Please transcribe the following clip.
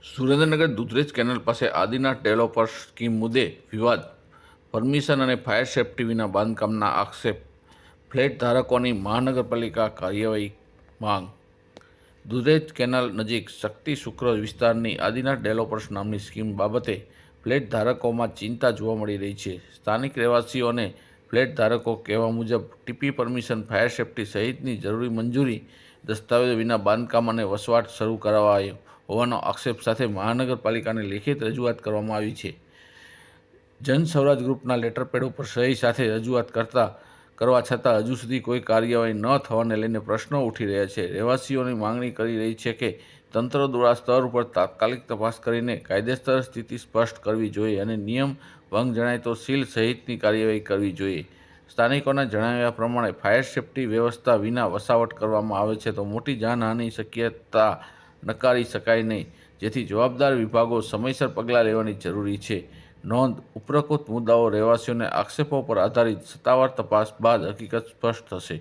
Surendranagar Dudhrej canal પાસે Adinath developers scheme મુદ્દે વિવાદ, પરમિશન અને ફાયર સેફટી વિના બાંધકામના આક્ષેપ, ફ્લેટ ધારકોની મહાનગરપાલિકા કાર્યવાહી માંગ. દૂધરેજ કેનાલ નજીક શક્તિ શુક્ર વિસ્તારની આદિનાથ ડેવલપર્સ નામની સ્કીમ બાબતે ફ્લેટ ધારકોમાં ચિંતા જોવા મળી રહી છે. સ્થાનિક રહેવાસીઓ અને ફ્લેટ ધારકો કહેવા મુજબ ટીપી પરમિશન, ફાયર સેફટી સહિતની જરૂરી મંજૂરી દસ્તાવેજો વિના બાંધકામ અને વસવાટ શરૂ કરાવાયો હોવાનો આક્ષેપ સાથે મહાનગરપાલિકાને લેખિત રજૂઆત કરવામાં આવી છે. જન સ્વરાજ ગ્રુપના લેટરપેડ ઉપર સહી સાથે રજૂઆત કરવા છતાં હજુ સુધી કોઈ કાર્યવાહી ન થવાને લઈને પ્રશ્નો ઉઠી રહ્યા છે. રહેવાસીઓની માંગણી કરી રહી છે કે તંત્ર દ્વારા સ્તર ઉપર તાત્કાલિક તપાસ કરીને કાયદેસર સ્થિતિ સ્પષ્ટ કરવી જોઈએ અને નિયમ ભંગ જણાય તો સીલ સહિતની કાર્યવાહી કરવી જોઈએ. સ્થાનિકોના જણાવ્યા પ્રમાણે ફાયર સેફટી વ્યવસ્થા વિના વસાવટ કરવામાં આવે છે તો મોટી જાનહાનિની શક્યતા નકારી શકાય નહીં, જેથી જવાબદાર વિભાગો સમયસર પગલાં લેવાની જરૂરી છે. નોંધ: ઉપરોક્ત મુદ્દાઓ રહેવાસીઓના આક્ષેપો પર આધારિત સત્તાવાર તપાસ બાદ હકીકત સ્પષ્ટ થશે.